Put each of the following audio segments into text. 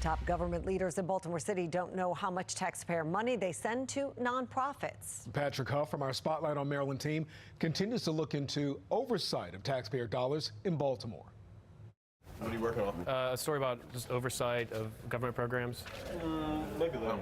Top government leaders in Baltimore City don't know how much taxpayer money they send to nonprofits. Patrick Huff from our Spotlight on Maryland team continues to look into oversight of taxpayer dollars in Baltimore. What are you working on? A story about just oversight of government programs. Maybe that.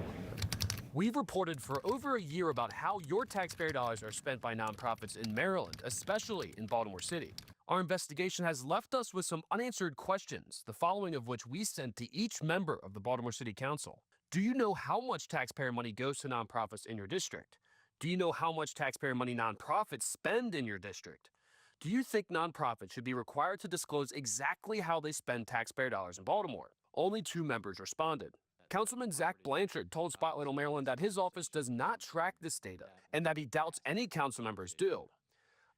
We've reported for over a year about how your taxpayer dollars are spent by nonprofits in Maryland, especially in Baltimore City. Our investigation has left us with some unanswered questions, the following of which we sent to each member of the Baltimore City Council. Do you know how much taxpayer money goes to nonprofits in your district? Do you know how much taxpayer money nonprofits spend in your district? Do you think nonprofits should be required to disclose exactly how they spend taxpayer dollars in Baltimore? Only 2 members responded. Councilman Zach Blanchard told Spotlight on Maryland that his office does not track this data and that he doubts any council members do.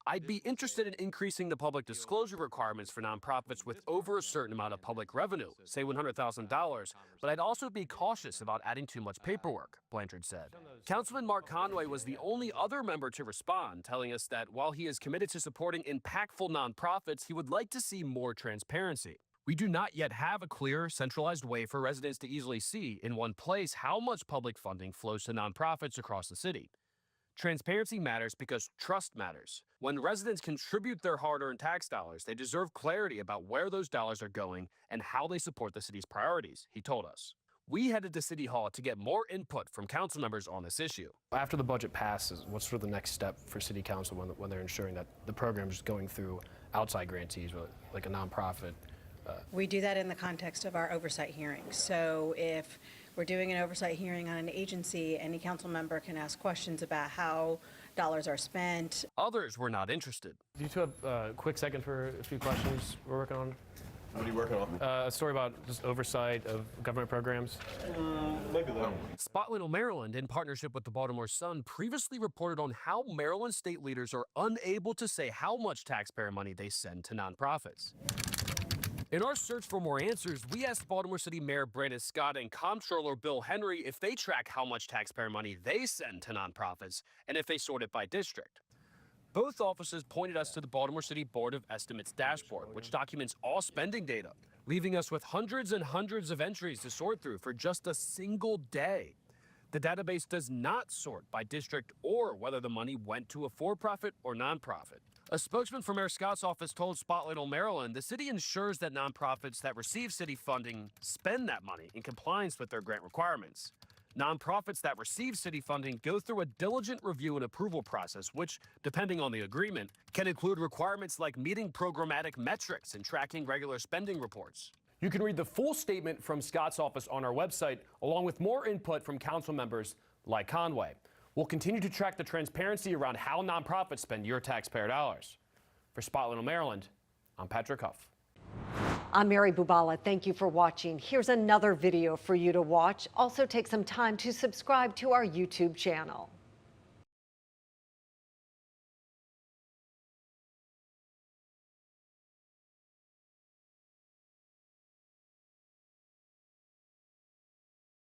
I'd be interested in increasing the public disclosure requirements for nonprofits with over a certain amount of public revenue, say $100,000, but I'd also be cautious about adding too much paperwork, Blanchard said. Councilman Mark Conway was the only other member to respond, telling us that while he is committed to supporting impactful nonprofits, he would like to see more transparency. We do not yet have a clear, centralized way for residents to easily see in one place how much public funding flows to nonprofits across the city. Transparency matters because trust matters. When residents contribute their hard-earned tax dollars, they deserve clarity about where those dollars are going and how they support the city's priorities, he told us. We headed to City Hall to get more input from council members on this issue. After the budget passes, what's sort of the next step for City Council when they're ensuring that the program is going through outside grantees, like a nonprofit? We do that in the context of our oversight hearings. So if we're doing an oversight hearing on an agency, any council member can ask questions about how dollars are spent. Others were not interested. Do you two have a quick second for a few questions we're working on? What are you working on? A story about just oversight of government programs. Maybe that. Spotlight on Maryland, in partnership with the Baltimore Sun, previously reported on how Maryland state leaders are unable to say how much taxpayer money they send to nonprofits. In our search for more answers, we asked Baltimore City Mayor Brandon Scott and Comptroller Bill Henry if they track how much taxpayer money they send to nonprofits and if they sort it by district. Both offices pointed us to the Baltimore City Board of Estimates dashboard, which documents all spending data, leaving us with hundreds and hundreds of entries to sort through for just a single day. The database does not sort by district or whether the money went to a for-profit or nonprofit. A spokesman for Mayor Scott's office told Spotlight on Maryland the city ensures that nonprofits that receive city funding spend that money in compliance with their grant requirements. Nonprofits that receive city funding go through a diligent review and approval process, which, depending on the agreement, can include requirements like meeting programmatic metrics and tracking regular spending reports. You can read the full statement from Scott's office on our website, along with more input from council members like Conway. We'll continue to track the transparency around how nonprofits spend your taxpayer dollars. For Spotlight on Maryland, I'm Patrick Huff. I'm Mary Bubala. Thank you for watching. Here's another video for you to watch. Also take some time to subscribe to our YouTube channel.